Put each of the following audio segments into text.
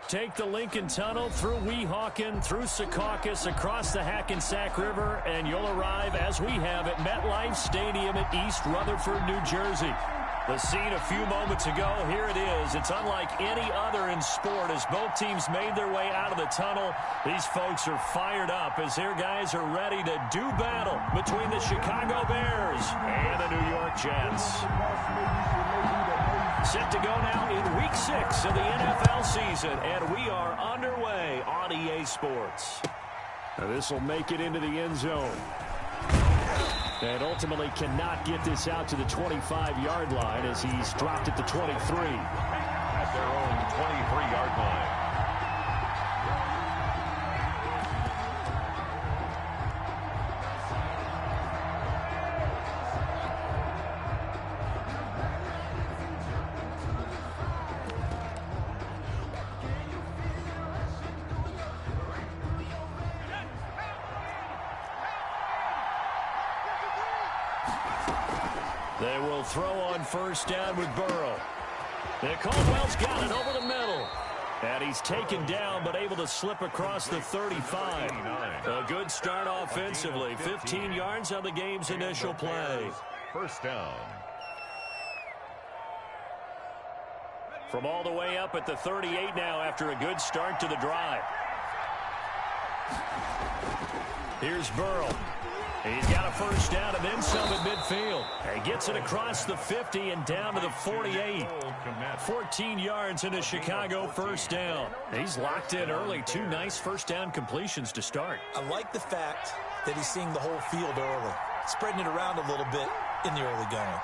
Take the Lincoln Tunnel through Weehawken, through Secaucus, across the Hackensack River, and you'll arrive, as we have, at MetLife Stadium at East Rutherford, New Jersey. The scene a few moments ago, here it is. It's unlike any other in sport as both teams made their way out of the tunnel. These folks are fired up as their guys are ready to do battle between the Chicago Bears and the New York Jets. Set to go now in Week 6 of the NFL season, and we are underway on EA Sports. Now this will make it into the end zone. And ultimately cannot get this out to the 25-yard line as he's dropped at the 23. At their own 23-yard line. They will throw on first down with Burrow. And Caldwell's got it over the middle. And he's taken down but able to slip across the 35. A good start offensively. 15 yards on the game's initial play. First down. From all the way up at the 38 now after a good start to the drive. Here's Burrow. He's got a first down and then some at midfield. He gets it across the 50 and down to the 48. 14 yards in a Chicago first down. He's locked in early. 2 nice first down completions to start. I like the fact that he's seeing the whole field early, spreading it around a little bit in the early going.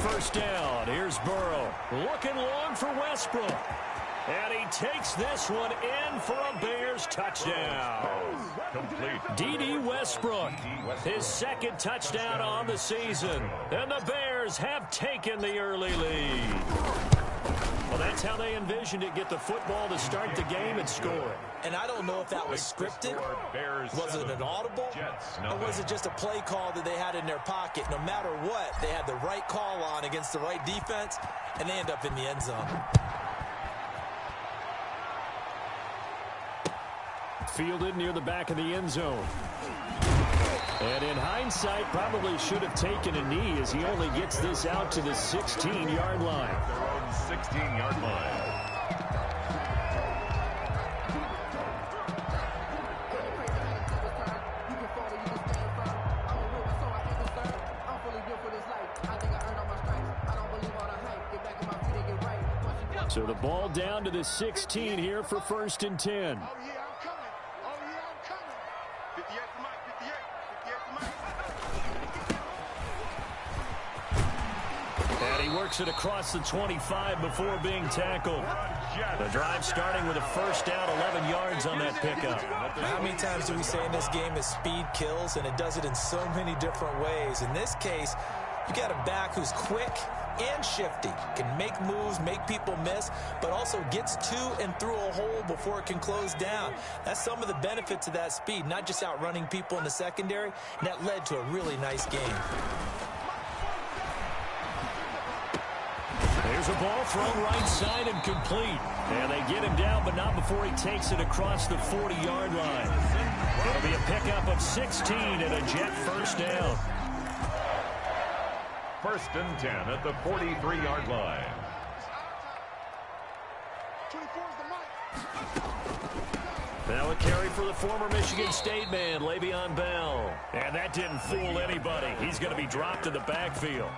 First down. Here's Burrow. Looking long for Westbrook. And he takes this one in for a Bears touchdown. Complete. D.D. Westbrook, his second touchdown on the season. And the Bears have taken the early lead. Well, that's how they envisioned it. Get the football to start the game and score. And I don't know if that was scripted. Was it an audible? Or was it just a play call that they had in their pocket? No matter what, they had the right call on against the right defense, and they end up in the end zone. Fielded near the back of the end zone. And in hindsight, probably should have taken a knee as he only gets this out to the 16-yard line. Their own 16-yard line. So the ball down to the 16 here for first and 10. And he works it across the 25 before being tackled. The drive starting with a first down, 11 yards on that pickup. How many times do we say in this game that speed kills, and it does it in so many different ways? In this case, you got a back who's quick and shifty, can make moves, make people miss, but also gets to and through a hole before it can close down. That's some of the benefits of that speed, not just outrunning people in the secondary, and that led to a really nice game. There's a ball thrown right side and complete. And they get him down, but not before he takes it across the 40-yard line. It'll be a pickup of 16 and a Jet first down. First and 10 at the 43-yard line. Now a carry for the former Michigan State man, Le'Veon Bell. And that didn't fool anybody. He's going to be dropped in the backfield.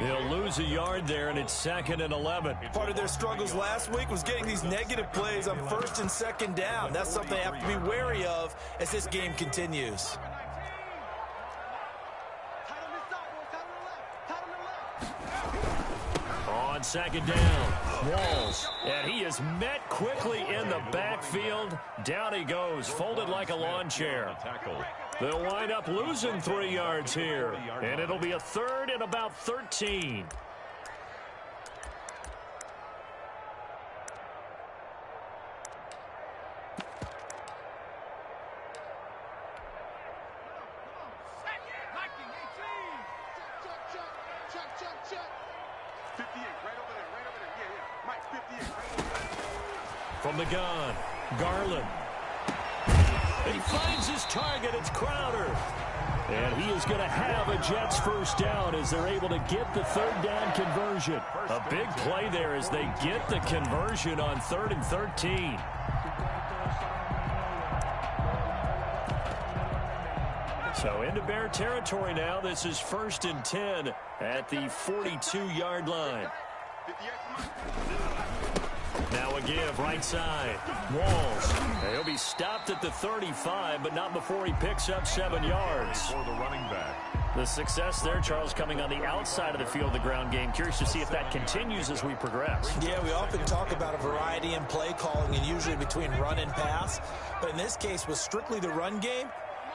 They'll lose a yard there, and it's 2nd and 11. Part of their struggles last week was getting these negative plays on first and second down. That's something they have to be wary of as this game continues. On second down, Walls, and he is met quickly in the backfield. Down he goes, folded like a lawn chair. They'll wind up losing 3 yards here, and it'll be a 3rd and about 13. From the gun, Garland. He finds his target. It's Crowder. And he is going to have a Jets first down as they're able to get the third down conversion. A big play there as they get the conversion on 3rd and 13. So into Bear territory now. This is 1st and 10 at the 42-yard line. Now a give right side. Walls. He'll be stopped at the 35, but not before he picks up 7 yards. For the running back. The success there, Charles, coming on the outside of the field, the ground game. Curious to see if that continues as we progress. Yeah, we often talk about a variety in play calling and usually between run and pass. But in this case, with strictly the run game,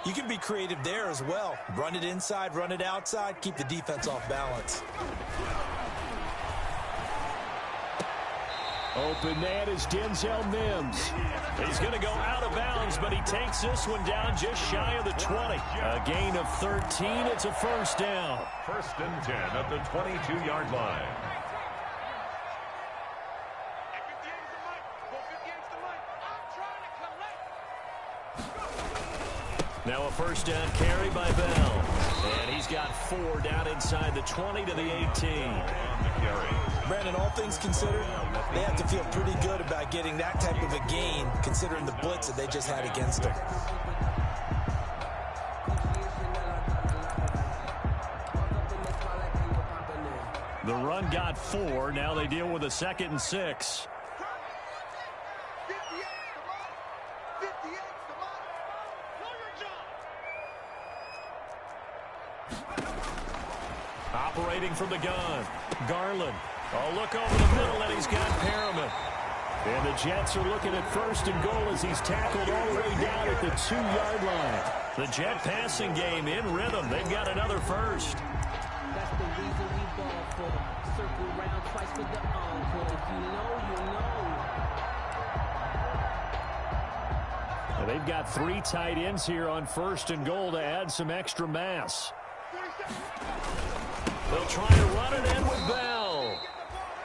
you can be creative there as well. Run it inside, run it outside, keep the defense off balance. Open man is Denzel Mims. He's going to go out of bounds, but he takes this one down just shy of the 20. A gain of 13. It's a first down. 1st and 10 at the 22-yard line. Now a first down carry by Bell. And he's got 4 down inside the 20 to the 18. On the carry. Brandon, all things considered, they have to feel pretty good about getting that type of a gain considering the blitz that they just had against them. The run got 4. Now they deal with a 2nd and 6. Operating from the gun, Garland. Oh, look over the middle, and he's got Perriman. And the Jets are looking at 1st and goal as he's tackled all the way down at the 2-yard line. The Jet passing game in rhythm. They've got another first. That's the reason we ball for. Circle around twice with the encore. If you know, you know. And they've got 3 tight ends here on 1st and goal to add some extra mass. They'll try to run it in with Bell.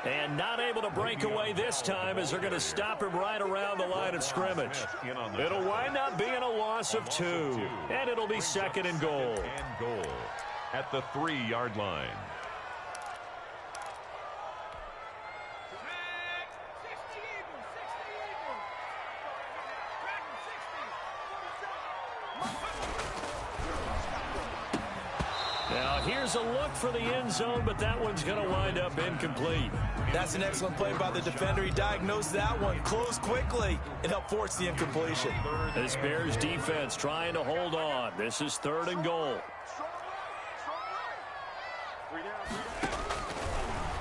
And not able to break away this time as they're going to stop him right around the line of scrimmage. It'll wind up being a loss of 2. And it'll be 2nd and goal. And goal at the 3-yard line. Now here's a look for the end zone, but that one's going to wind up incomplete. That's an excellent play by the defender. He diagnosed that one, closed quickly, and helped force the incompletion. This Bears defense trying to hold on. This is 3rd and goal.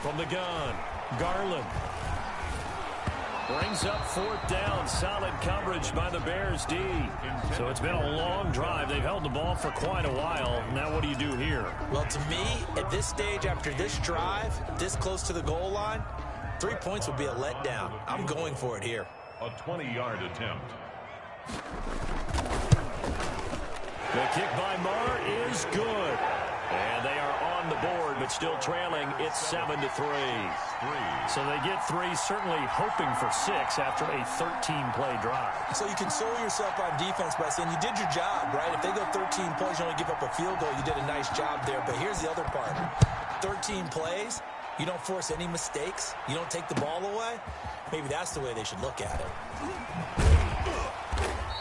From the gun, Garland. Brings up 4th down. Solid coverage by the Bears D. So it's been a long drive. They've held the ball for quite a while. Now what do you do here? Well, to me, at this stage, after this drive, this close to the goal line, 3 points would be a letdown. I'm going for it here. A 20-yard attempt. The kick by Marr is good. And they are on the board, but still trailing. It's 7-3. So they get 3, certainly hoping for 6 after a 13-play drive. So you console yourself on defense by saying you did your job, right? If they go 13 plays, you only give up a field goal, you did a nice job there. But here's the other part. 13 plays, you don't force any mistakes, you don't take the ball away. Maybe that's the way they should look at it.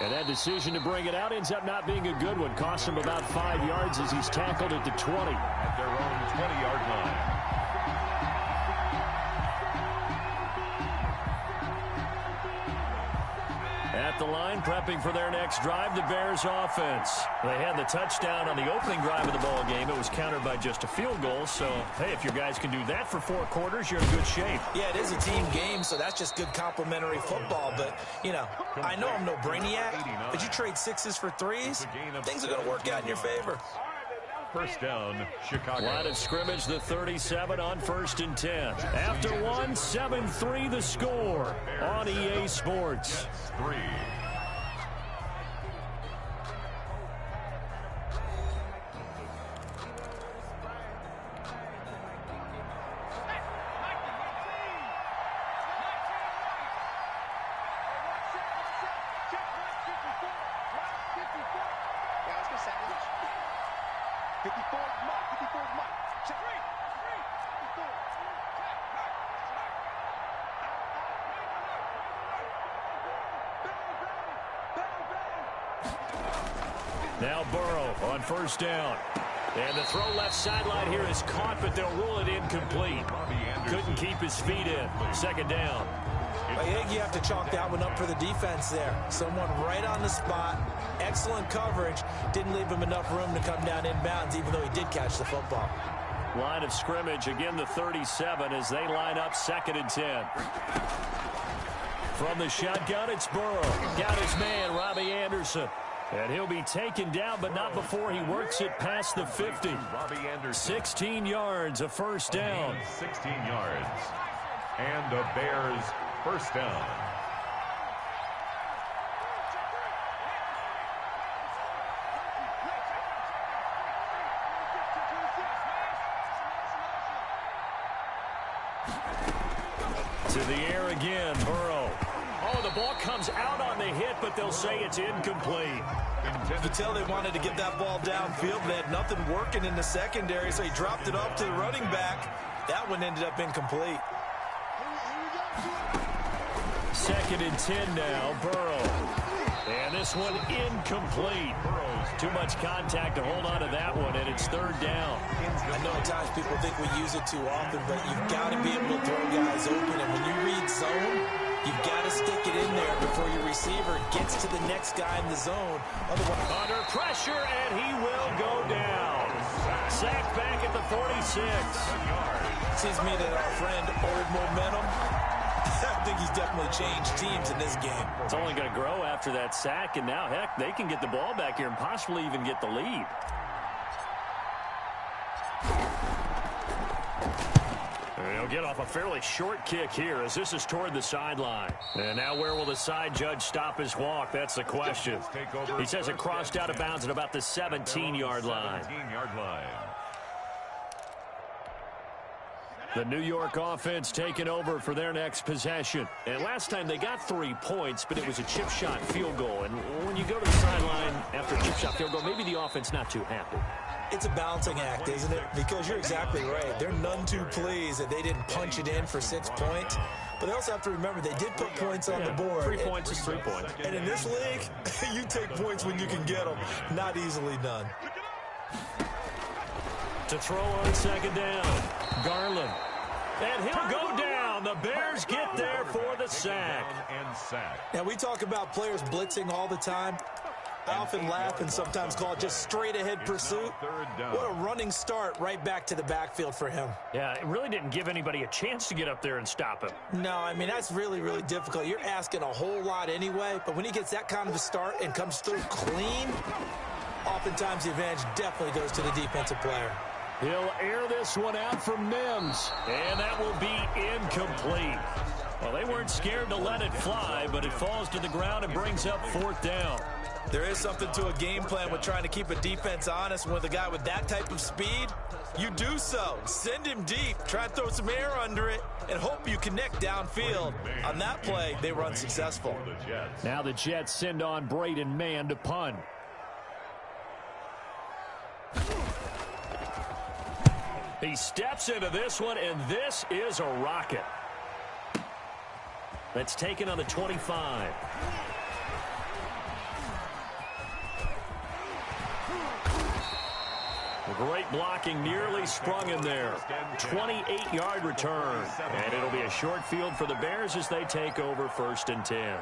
And that decision to bring it out ends up not being a good one. Cost him about 5 yards as he's tackled at the 20. At their own 20-yard line. At the line, prepping for their next drive, the Bears offense. They had the touchdown on the opening drive of the ball game. It was countered by just a field goal. So, hey, if your guys can do that for 4 quarters, you're in good shape. Yeah, it is a team game, so that's just good complimentary football. But, you know, I know I'm no brainiac, but you trade 6s for 3s, things are going to work out in your favor. First down, Chicago. Line of scrimmage, the 37 on 1st and 10. After 1, 7-3 the score on EA Sports. 3. Now Burrow on first down. And the throw left sideline here is caught, but they'll rule it incomplete. Couldn't keep his feet in. Second down. I think you have to chalk that one up for the defense there. Someone right on the spot. Excellent coverage. Didn't leave him enough room to come down inbounds, even though he did catch the football. Line of scrimmage, again the 37 as they line up 2nd and 10. From the shotgun, it's Burrow. Got his man, Robbie Anderson. And he'll be taken down, but not before he works it past the 50. 16 yards, a first down. 16 yards. And the Bears first down. To the air again, Burrow. Oh, the ball comes out on the hit, but they'll say it's incomplete. You could tell they wanted to get that ball downfield. They had nothing working in the secondary, so he dropped it off to the running back. That one ended up incomplete. 2nd and 10 now, Burrow. And this one incomplete. Too much contact to hold on to that one, and it's 3rd down. I know at times people think we use it too often, but you've got to be able to throw guys open. And when you read zone, you've got to stick it in there before your receiver gets to the next guy in the zone. Otherwise, under pressure, and he will go down. Sacked back at the 46. Seems to me that our friend Old Momentum, I think he's definitely changed teams in this game. It's only going to grow after that sack, and now, heck, they can get the ball back here and possibly even get the lead. They'll get off a fairly short kick here as this is toward the sideline. And now where will the side judge stop his walk? That's the question. He says it crossed out of bounds at about the 17-yard line. 17-yard line. The New York offense taking over for their next possession. And last time they got 3 points, but it was a chip shot field goal. And when you go to the sideline after a chip shot field goal, maybe the offense not too happy. It's a balancing act, isn't it? Because you're exactly right. They're none too pleased that they didn't punch it in for 6 points. But they also have to remember they did put points on the board. 3 points is 3 points. And in this league, you take points when you can get them. Not easily done. To throw on 2nd down, Garland. And he'll go down. The Bears get there for the sack. Now, we talk about players blitzing all the time. I often laugh and sometimes call it just straight-ahead pursuit. What a running start right back to the backfield for him. Yeah, it really didn't give anybody a chance to get up there and stop him. No, I mean, that's really, really difficult. You're asking a whole lot anyway, but when he gets that kind of a start and comes through clean, oftentimes the advantage definitely goes to the defensive player. He'll air this one out for Mims, and that will be incomplete. Well, they weren't scared to let it fly, but it falls to the ground and brings up 4th down. There is something to a game plan with trying to keep a defense honest. With a guy with that type of speed, you do so. Send him deep, try and throw some air under it, and hope you connect downfield. On that play, they were unsuccessful. Now the Jets send on Braden Mann to punt. He steps into this one, and this is a rocket. That's taken on the 25. Great blocking, nearly sprung him there. 28-yard return. And it'll be a short field for the Bears as they take over 1st and 10.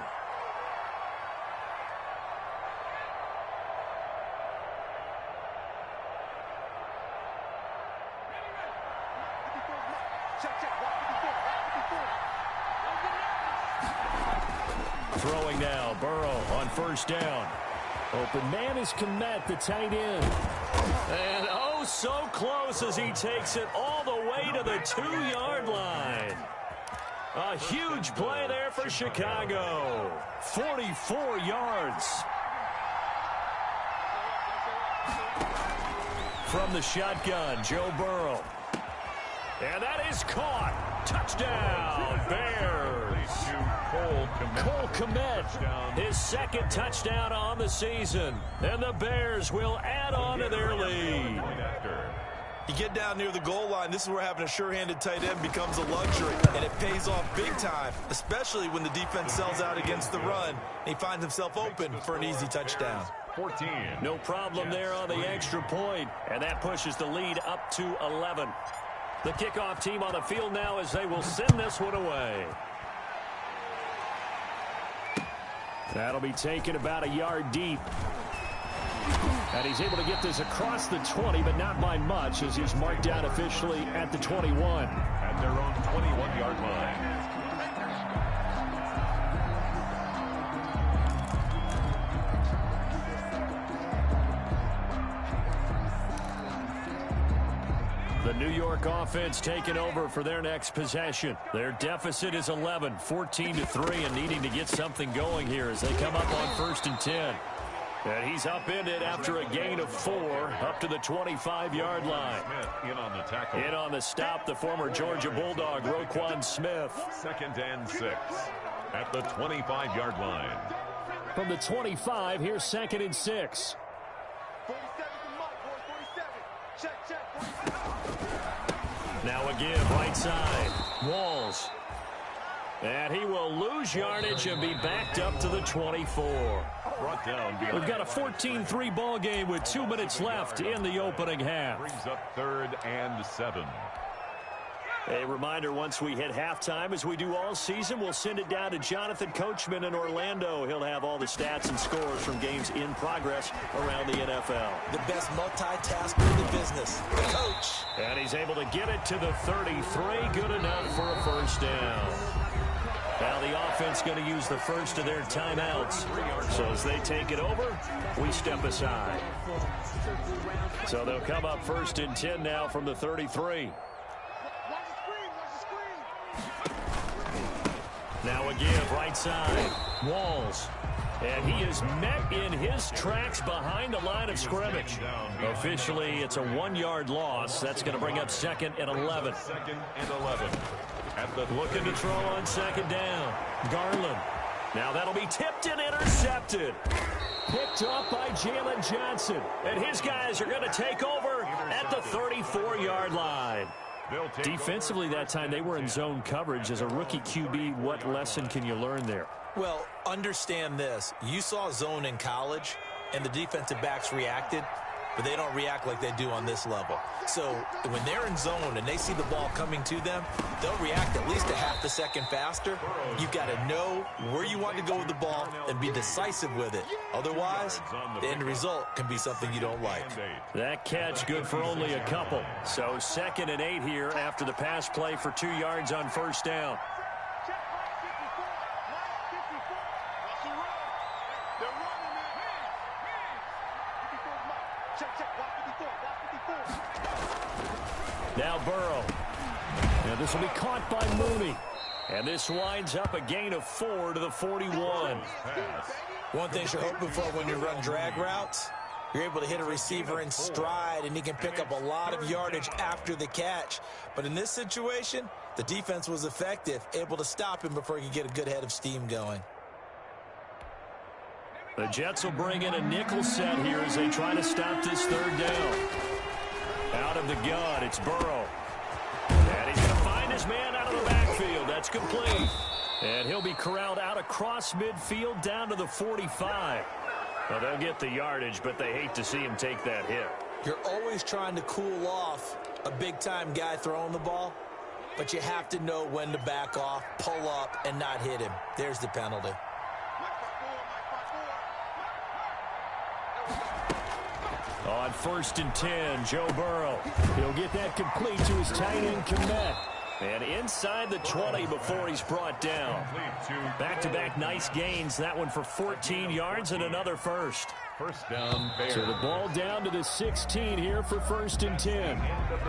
Throwing now, Burrow on 1st down. Open man is Kmet, the tight end. And oh, so close as he takes it all the way to the 2-yard line. A huge play there for Chicago. 44 yards. From the shotgun, Joe Burrow. And that is caught. Touchdown, Bears. Cold Cole Kmet, his second touchdown on the season. And the Bears will add on to their lead. You get down near the goal line, this is where having a sure-handed tight end becomes a luxury, and it pays off big time, especially when the defense sells out against the run, and he finds himself open for an easy touchdown. 14. No problem there on the extra point, and that pushes the lead up to 11. The kickoff team on the field now as they will send this one away. That'll be taken about a yard deep. And he's able to get this across the 20, but not by much, as he's marked down officially at the 21. At their own 21-yard line. The New York offense taking over for their next possession. Their deficit is 11, 14-3, and needing to get something going here as they come up on 1st and 10. And he's upended after a gain of 4 up to the 25-yard line. Smith in on the tackle. In on the stop, the former Georgia Bulldog, Roquan Smith. 2nd and 6 at the 25-yard line. From the 25, here's 2nd and 6. Now again, right side, Walls. And he will lose yardage and be backed up to the 24. Brought down. We've got a 14-3 ball game with 2 minutes left in the opening half. Brings up 3rd and 7. A reminder, once we hit halftime, as we do all season, we'll send it down to Jonathan Coachman in Orlando. He'll have all the stats and scores from games in progress around the NFL. The best multitasker in the business, the coach. And he's able to get it to the 33. Good enough for a 1st down. Now the offense going to use the first of their timeouts. So as they take it over, we step aside. So they'll come up 1st and 10 now from the 33. Now again, right side, Walls. And he is met in his tracks behind the line of scrimmage. Officially, it's a 1-yard loss. That's going to bring up 2nd and 11. 2nd and 11. Looking to throw on 2nd down. Garland. Now that'll be tipped and intercepted. Picked up by Jalen Johnson. And his guys are going to take over at the 34-yard line. Defensively that time, they were in zone coverage. As a rookie QB, what lesson can you learn there? Well, understand this. You saw zone in college, and the defensive backs reacted, but they don't react like they do on this level. So when they're in zone and they see the ball coming to them, they'll react at least a half a second faster. You've got to know where you want to go with the ball and be decisive with it. Otherwise, the end result can be something you don't like. That catch good for only a couple. So 2nd and 8 here after the pass play for 2 yards on 1st down. Now Burrow. And this will be caught by Mooney. And this winds up a gain of 4 to the 41. One thing you're hoping for when you run drag routes, you're able to hit a receiver in stride, and he can pick up a lot of yardage after the catch. But in this situation, the defense was effective, able to stop him before he could get a good head of steam going. The Jets will bring in a nickel set here as they try to stop this 3rd down. Out of the gun, it's Burrow. And he's going to find his man out of the backfield. That's complete. And he'll be corralled out across midfield down to the 45. Well, they'll get the yardage, but they hate to see him take that hit. You're always trying to cool off a big-time guy throwing the ball, but you have to know when to back off, pull up, and not hit him. There's the penalty. On 1st and 10, Joe Burrow. He'll get that complete to his tight end, Kmet. And inside the 20 before he's brought down. Back-to-back nice gains. That one for 14 yards and another first. 1st down, Bears. So the ball down to the 16 here for 1st and 10.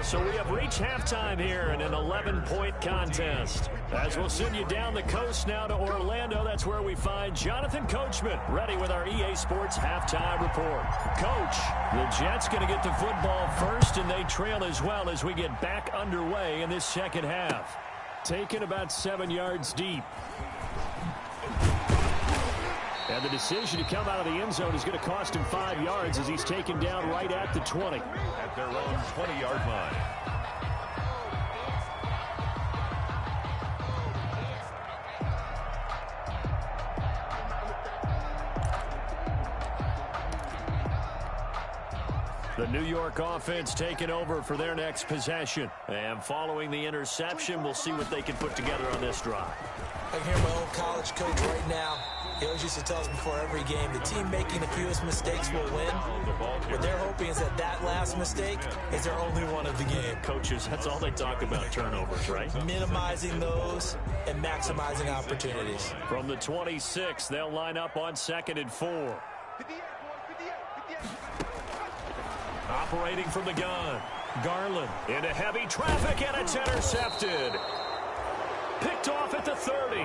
So we have reached halftime here in an 11-point contest. As we'll send you down the coast now to Orlando, that's where we find Jonathan Coachman ready with our EA Sports halftime report. Coach, the Jets going to get the football first, and they trail as well as we get back underway in this 2nd half. Taken about 7 yards deep. And the decision to come out of the end zone is going to cost him 5 yards as he's taken down right at the 20. At their own 20-yard line. The New York offense taking over for their next possession. And following the interception, we'll see what they can put together on this drive. I can hear my old college coach right now. He always used to tell us before every game, the team making the fewest mistakes will win. What they're hoping is that last mistake is their only one of the game. Coaches, that's all they talk about, turnovers, right? Minimizing those and maximizing opportunities. From the 26, they'll line up on 2nd and 4. Operating from the gun. Garland into heavy traffic, and it's intercepted. Picked off at the 30.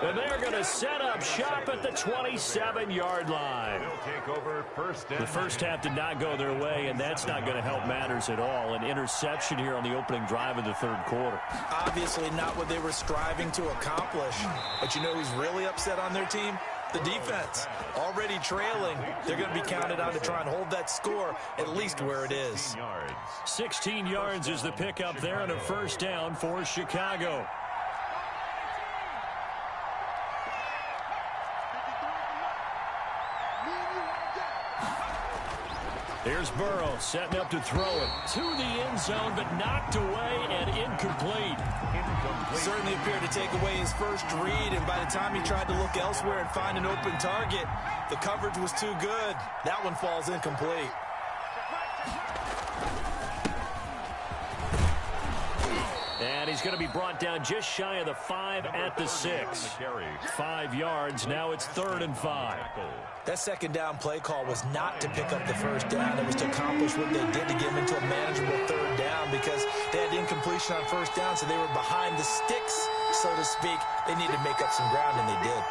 And they're going to set up shop at the 27-yard line. Take over first and the first half did not go their way, and that's not going to help matters at all. An interception here on the opening drive of the third quarter. Obviously not what they were striving to accomplish. But you know who's really upset on their team? The defense. Already trailing. They're going to be counted on to try and hold that score at least where it is. 16 yards is the pickup there, and a first down for Chicago. Here's Burrow setting up to throw it to the end zone, but knocked away and incomplete. Certainly appeared to take away his first read, and by the time he tried to look elsewhere and find an open target, the coverage was too good. That one falls incomplete. And he's going to be brought down just shy of the 5 at the 6. 5 yards. Now it's 3rd and 5. That second down play call was not to pick up the first down. It was to accomplish what they did to get him into a manageable 3rd down because they had incompletion on first down, so they were behind the sticks, so to speak. They needed to make up some ground, and they did.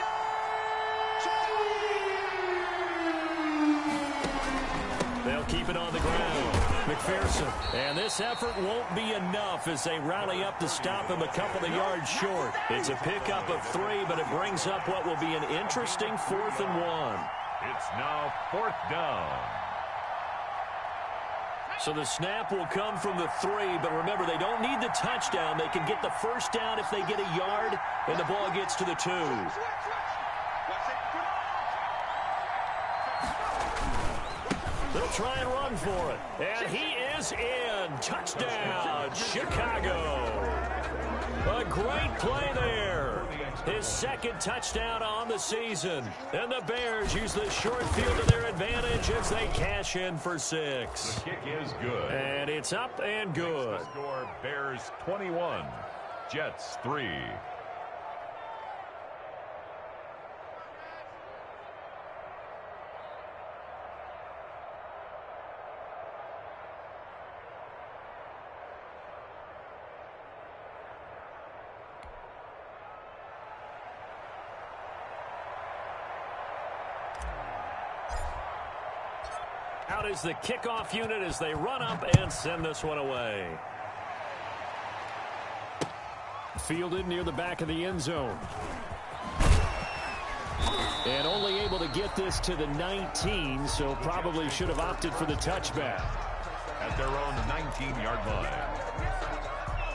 They'll keep it on the ground. McPherson. And this effort won't be enough as they rally up to stop him a couple of yards short. It's a pickup of 3, but it brings up what will be an interesting 4th and 1. It's now 4th down. So the snap will come from the 3, but remember, they don't need the touchdown. They can get the first down if they get a yard, and the ball gets to the 2. They'll try and run for it. And he is in. Touchdown, Chicago. A great play there. His 2nd touchdown on the season. And the Bears use the short field to their advantage as they cash in for 6. The kick is good. And it's up and good. The score, Bears 21, Jets 3. Out is the kickoff unit as they run up and send this one away. Fielded near the back of the end zone. And only able to get this to the 19, so probably should have opted for the touchback. At their own 19-yard line.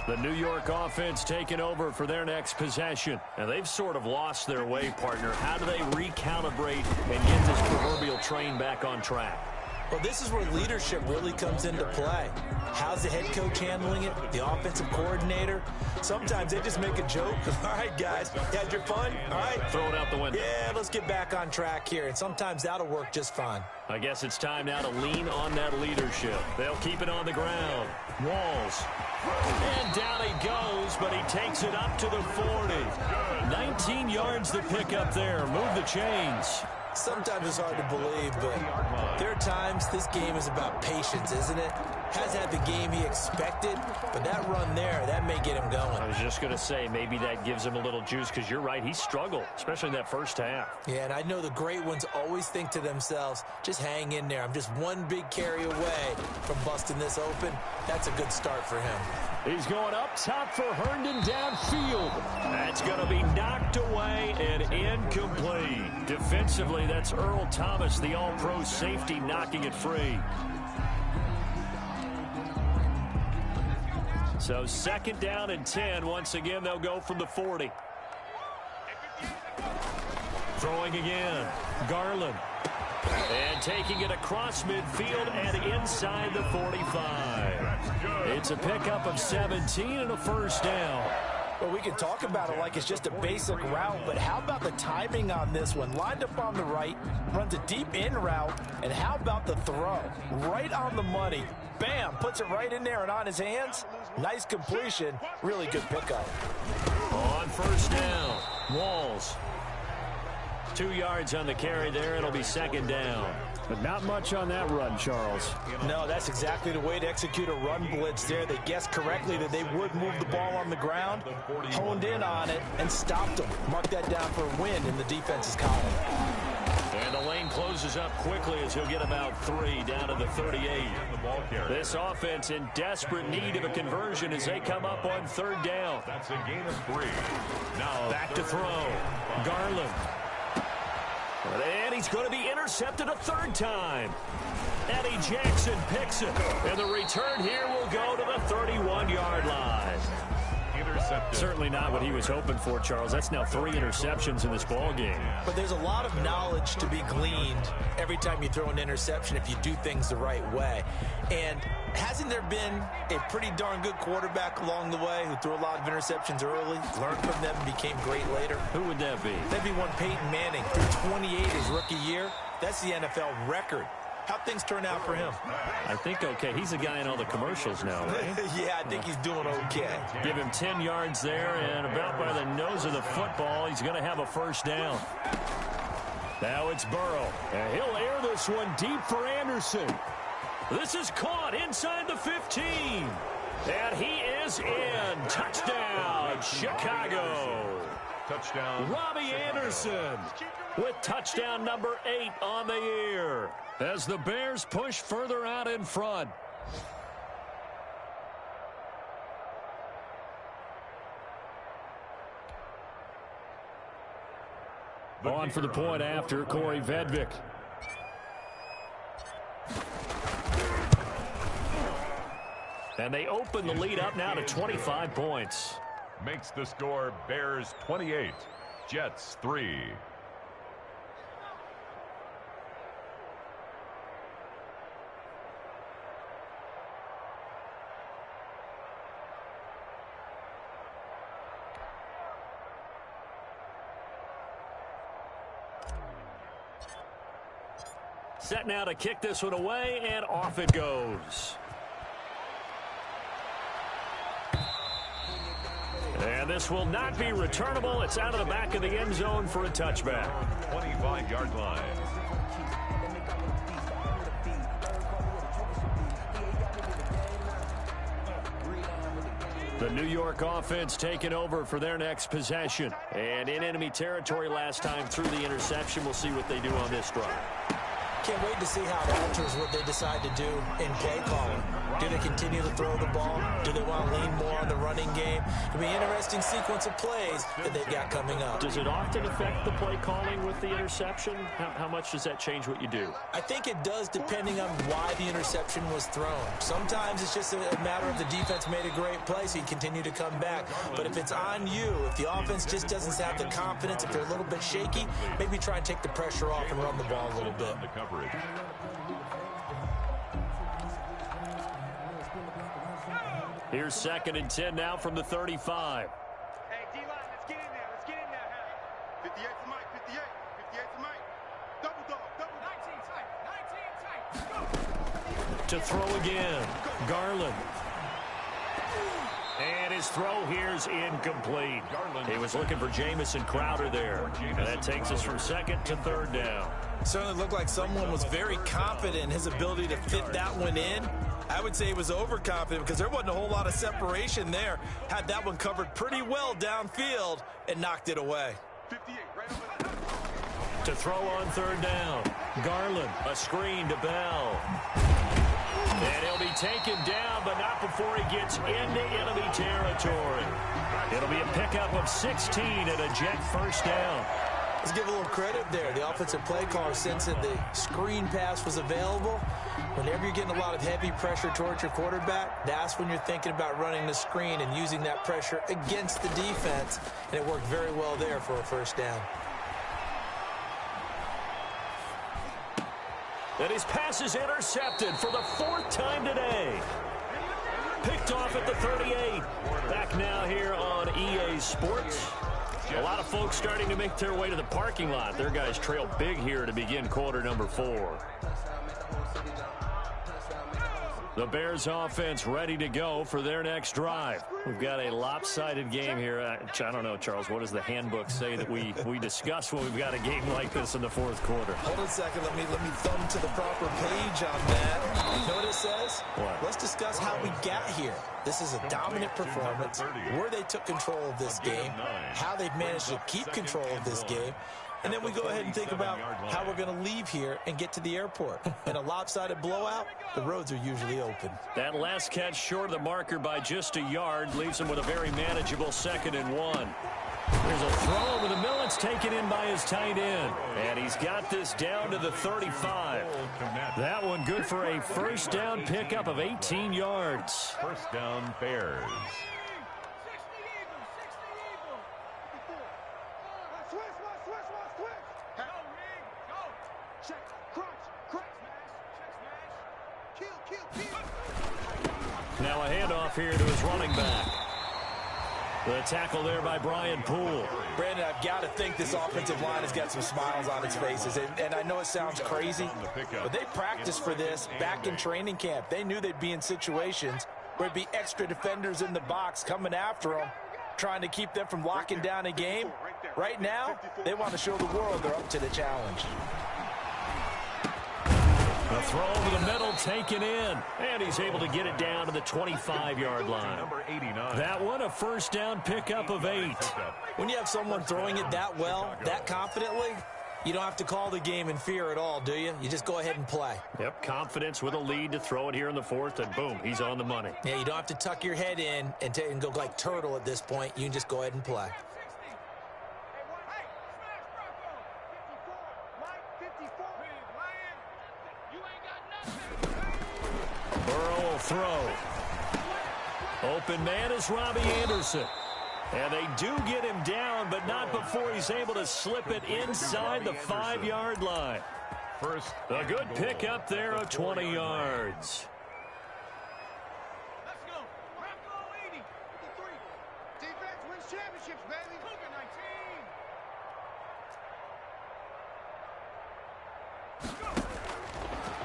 The New York offense taking over for their next possession. And they've sort of lost their way, partner. How do they recalibrate and get this proverbial train back on track? Well, this is where leadership really comes into play. How's the head coach handling it? The offensive coordinator? Sometimes they just make a joke. All right, guys, you had your fun? All right. Throw it out the window. Yeah, let's get back on track here. And sometimes that'll work just fine. I guess it's time now to lean on that leadership. They'll keep it on the ground. Walls. And down he goes, but he takes it up to the 40. 19 yards to pick up there. Move the chains. Sometimes it's hard to believe, but there are times this game is about patience, isn't it? has had the game he expected, but that run there, that may get him going. I was just going to say, maybe that gives him a little juice, because you're right, he struggled, especially in that first half. Yeah, and I know the great ones always think to themselves, just hang in there. I'm just one big carry away from busting this open. That's a good start for him. He's going up top for Herndon downfield. That's going to be knocked away and incomplete. Defensively, that's Earl Thomas, the all-pro safety, knocking it free. So 2nd down and 10. Once again, they'll go from the 40. Throwing again. Garland. And taking it across midfield and inside the 45. It's a pickup of 17 and a first down. Well, we can talk about it like it's just a basic route, but how about the timing on this one? Lined up on the right, runs a deep in route, and how about the throw? Right on the money. Bam, puts it right in there and on his hands. Nice completion. Really good pickup. On first down, Walls. 2 yards on the carry there. It'll be 2nd down. But not much on that run, Charles. No, that's exactly the way to execute a run blitz there. They guessed correctly that they would move the ball on the ground, honed in on it, and stopped them. Mark that down for a win in the defense's column. And the lane closes up quickly as he'll get about 3 down to the 38. This offense in desperate need of a conversion as they come up on 3rd down. That's a gain of 3. Now back to throw. Garland. And he's going to be intercepted a 3rd time. Eddie Jackson picks it. And the return here will go to the 31-yard line. Intercepted. Certainly not what he was hoping for, Charles. That's now 3 interceptions in this ball game. But there's a lot of knowledge to be gleaned every time you throw an interception if you do things the right way. And hasn't there been a pretty darn good quarterback along the way who threw a lot of interceptions early, learned from them, and became great later? Who would that be? That'd be one Peyton Manning. Threw 28 his rookie year. That's the NFL record. How'd things turn out for him? I think okay. He's a guy in all the commercials now, right? Yeah, I think he's doing okay. Give him 10 yards there, and about by the nose of the football, he's going to have a first down. Now it's Burrow. And he'll air this one deep for Anderson. This is caught inside the 15. And he is in. Touchdown, Chicago. Touchdown. Robbie Anderson with touchdown number 8 on the year as the Bears push further out in front. On for the point after, Corey Vedvik. And they open the lead up now to 25 points. Makes the score Bears 28, Jets 3. Set now to kick this one away, and off it goes. And this will not be returnable. It's out of the back of the end zone for a touchback. 25-yard line. The New York offense taking over for their next possession. And in enemy territory last time through the interception. We'll see what they do on this drive. Can't wait to see how it alters what they decide to do in play calling. Do they continue to throw the ball? Do they want to lean more on the running game? It'll be an interesting sequence of plays that they've got coming up. Does it often affect the play calling with the interception? How much does that change what you do? I think it does depending on why the interception was thrown. Sometimes it's just a matter of the defense made a great play, so you continue to come back. But if it's on you, if the offense just doesn't have the confidence, if they're a little bit shaky, maybe try and take the pressure off and run the ball a little bit. The coverage. Here's 2nd and 10 now from the 35. Hey, D-line, let's get in there. Let's get in there. 58 to Mike, 58. 58 to Mike. Double dog, double 19 tight. 19 tight. Go. To throw again. Garland. And his throw here's incomplete. He was looking for Jamison Crowder there. And that takes us from 2nd to 3rd down. Certainly looked like someone was very confident in his ability to fit that one in. I would say he was overconfident because there wasn't a whole lot of separation there. Had that one covered pretty well downfield and knocked it away. 58, right over the To throw on third down. Garland, a screen to Bell. And he'll be taken down, but not before he gets into enemy territory. It'll be a pickup of 16 and a Jet first down. Let's give a little credit there. The offensive play caller sensing the screen pass was available. Whenever you're getting a lot of heavy pressure towards your quarterback, that's when you're thinking about running the screen and using that pressure against the defense. And it worked very well there for a first down. And his pass is intercepted for the 4th time today. Picked off at the 38. Back now here on EA Sports. A lot of folks starting to make their way to the parking lot. Their guys trail big here to begin quarter number 4. The Bears offense ready to go for their next drive. We've got a lopsided game here. I don't know, Charles, what does the handbook say that we discuss when we've got a game like this in the 4th quarter? Hold on a second. Let me thumb to the proper page on that. You know what it says? What? Let's discuss how we got here. This is a dominant performance, where they took control of this game, how they've managed to keep control of this game, and then we go ahead and think about how we're going to leave here and get to the airport. In a lopsided blowout, the roads are usually open. That last catch short of the marker by just a yard leaves him with a very manageable 2nd and 1. There's a throw over the middle. It's taken in by his tight end. And he's got this down to the 35. That one good for a first down pickup of 18 yards. First down, Bears. Now a handoff here to his running back. The tackle there by Brian Poole. Brandon, I've got to think this offensive line has got some smiles on its faces. And I know it sounds crazy, but they practiced for this back in training camp. They knew they'd be in situations where there'd be extra defenders in the box coming after them, trying to keep them from locking down a game. Right now, they want to show the world they're up to the challenge. A throw over the middle taken in. And he's able to get it down to the 25-yard line. Number 89. That one a first down pickup of 8. When you have someone throwing it that well, that confidently, you don't have to call the game in fear at all, do you? You just go ahead and play. Yep, confidence with a lead to throw it here in the 4th, and boom, he's on the money. Yeah, you don't have to tuck your head in and go like turtle at this point. You can just go ahead and play. Burrow will throw. Open man is Robbie Anderson. And they do get him down, but not before he's able to slip it inside the 5-yard line. First, a good pickup there of 20 yards. Let's go. Bronco 80. 53. Defense wins championships, baby. Cougar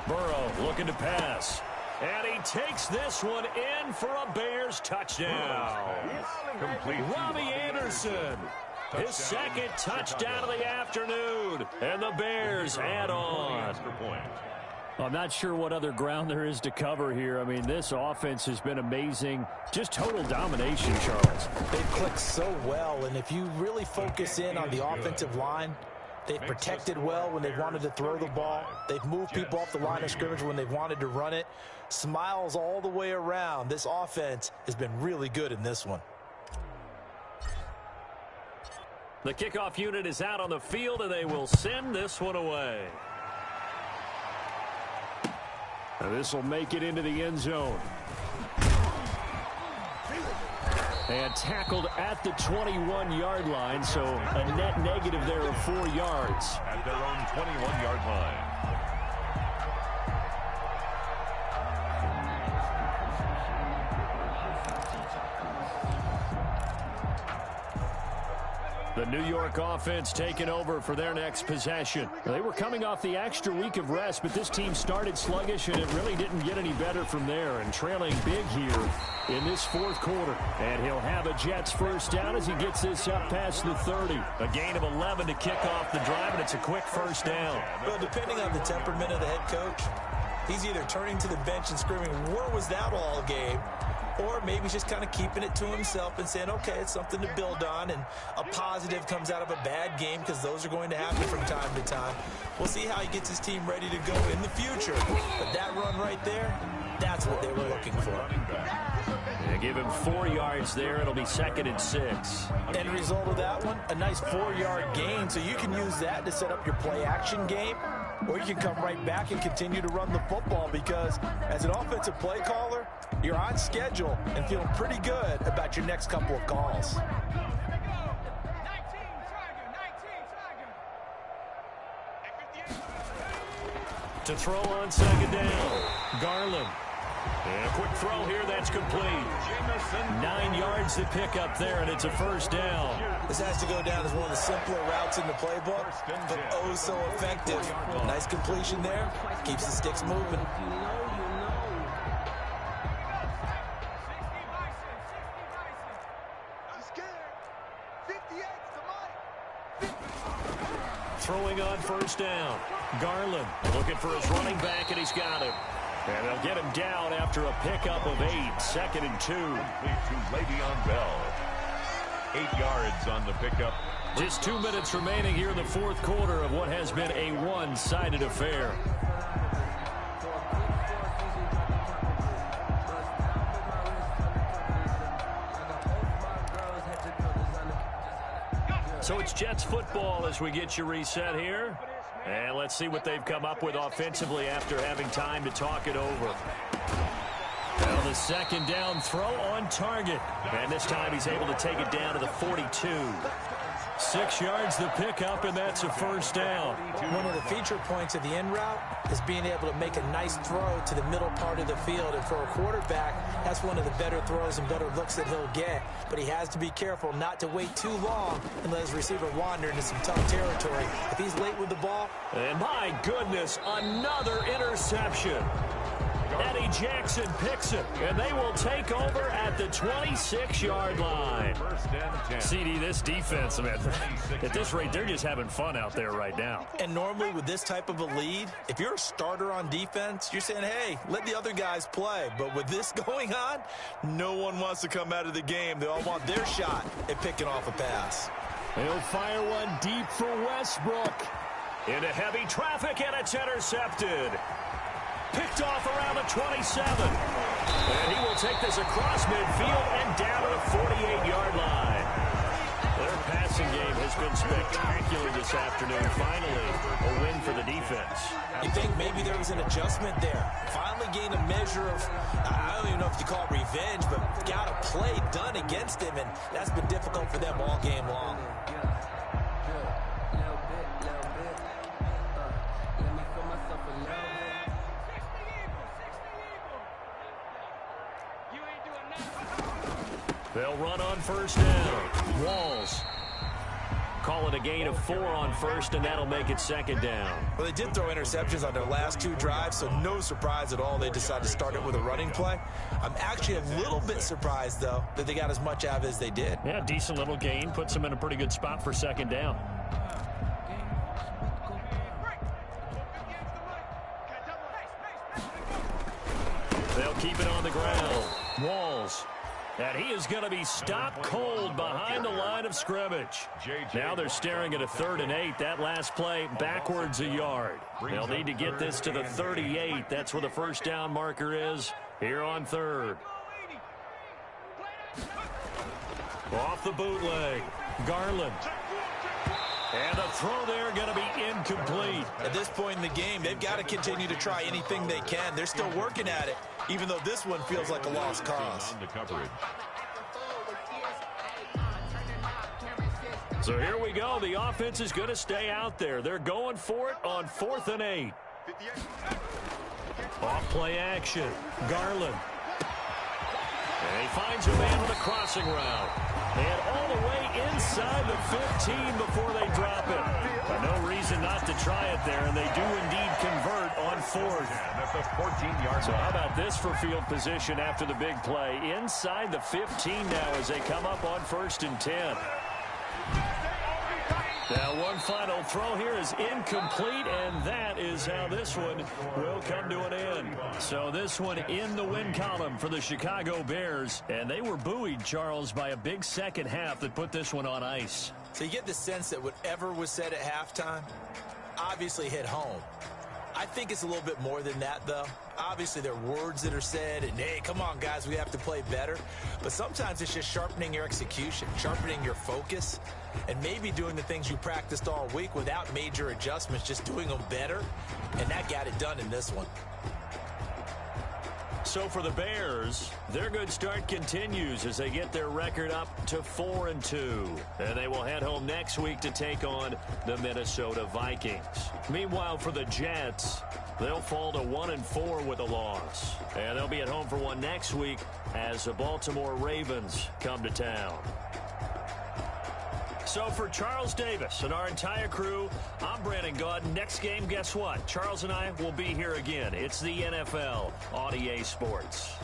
19. Burrow looking to pass. And he takes this one in for a Bears touchdown. complete. Robbie Anderson, his 2nd touchdown of the afternoon. And the Bears add on. I'm not sure what other ground there is to cover here. I mean, this offense has been amazing. Just total domination, Charles. They've clicked so well, and if you really focus in on the offensive line, they've protected well when they've wanted to throw the ball. They've moved people off the line of scrimmage when they've wanted to run it. Smiles all the way around. This offense has been really good in this one. The kickoff unit is out on the field, and they will send this one away. And this will make it into the end zone. And tackled at the 21-yard line, so a net negative there of 4 yards. At their own 21-yard line. The New York offense taking over for their next possession. They were coming off the extra week of rest, but this team started sluggish, and it really didn't get any better from there, and trailing big here in this 4th quarter. And he'll have a Jets first down as he gets this up past the 30. A gain of 11 to kick off the drive, and it's a quick first down. Well, depending on the temperament of the head coach, He's either turning to the bench and screaming, "Where was that all game?" Or maybe he's just kind of keeping it to himself and saying, okay, it's something to build on, and a positive comes out of a bad game, because those are going to happen from time to time. We'll see how he gets his team ready to go in the future. But that run right there, that's what they were looking for. They give him 4 yards there. It'll be 2nd and 6. End result of that one, a nice 4-yard gain, so you can use that to set up your play-action game, or you can come right back and continue to run the football, because as an offensive play caller, you're on schedule and feeling pretty good about your next couple of calls. To throw on 2nd down, Garland. And a quick throw here, that's complete. 9 yards to pick up there, and it's a 1st down. This has to go down as one of the simpler routes in the playbook, but oh so effective. Nice completion there, keeps the sticks moving. Throwing on 1st down, Garland looking for his running back, and he's got him. And they'll get him down after a pickup of 8, 2nd and 2. To Le'Veon Bell. 8 yards on the pickup. Just 2 minutes remaining here in the 4th quarter of what has been a one-sided affair. So it's Jets football as we get you reset here. And let's see what they've come up with offensively after having time to talk it over. Now the 2nd down throw on target. And this time he's able to take it down to the 42. 6 yards the pickup, and that's a 1st down. One of the feature points of the end route is being able to make a nice throw to the middle part of the field. And for a quarterback, that's one of the better throws and better looks that he'll get. But he has to be careful not to wait too long and let his receiver wander into some tough territory. If he's late with the ball. And my goodness, another interception. Eddie Jackson picks it, and they will take over at the 26-yard line. CD, this defense, man, at this rate, they're just having fun out there right now. And normally with this type of a lead, if you're a starter on defense, you're saying, hey, let the other guys play. But with this going on, no one wants to come out of the game. They all want their shot at picking off a pass. He'll fire one deep for Westbrook. Into heavy traffic, and it's intercepted. Picked off around the 27. And he will take this across midfield and down to the 48-yard line. Their passing game has been spectacular this afternoon. Finally, a win for the defense. You think maybe there was an adjustment there? Finally gained a measure of, I don't even know if you call it revenge, but got a play done against him, and that's been difficult for them all game long. They'll run on 1st down. Walls. Call it a gain of 4 on 1st, and that'll make it 2nd down. Well, they did throw interceptions on their last 2 drives, so no surprise at all they decided to start it with a running play. I'm actually a little bit surprised, though, that they got as much out of as they did. Yeah, decent little gain. Puts them in a pretty good spot for 2nd down. They'll keep it on the ground. Walls. And he is going to be stopped cold behind the line of scrimmage. Now they're staring at a 3rd and 8. That last play backwards a yard. They'll need to get this to the 38. That's where the 1st down marker is here on 3rd. Off the bootleg. Garland. And the throw there going to be incomplete. At this point in the game, they've got to continue to try anything they can. They're still working at it, even though this one feels like a lost cause. So here we go. The offense is going to stay out there. They're going for it on 4th and 8. Off play action. Garland. And he finds a man on the crossing route. And all the way inside the 15 before they drop it. But no reason not to try it there, and they do indeed convert on 4th. At the 14-yard So how about this for field position after the big play? Inside the 15 now as they come up on 1st and 10. Now, one final throw here is incomplete, and that is how this one will come to an end. So this one in the win column for the Chicago Bears, and they were buoyed, Charles, by a big second half that put this one on ice. So you get the sense that whatever was said at halftime obviously hit home. I think it's a little bit more than that, though. Obviously, there are words that are said, and, hey, come on, guys, we have to play better. But sometimes it's just sharpening your execution, sharpening your focus, and maybe doing the things you practiced all week without major adjustments, just doing them better. And that got it done in this one. So for the Bears, their good start continues as they get their record up to 4-2. And they will head home next week to take on the Minnesota Vikings. Meanwhile, for the Jets, they'll fall to 1-4 with a loss. And they'll be at home for one next week as the Baltimore Ravens come to town. So for Charles Davis and our entire crew, I'm Brandon Gaudin. Next game, guess what? Charles and I will be here again. It's the NFL on EA Sports.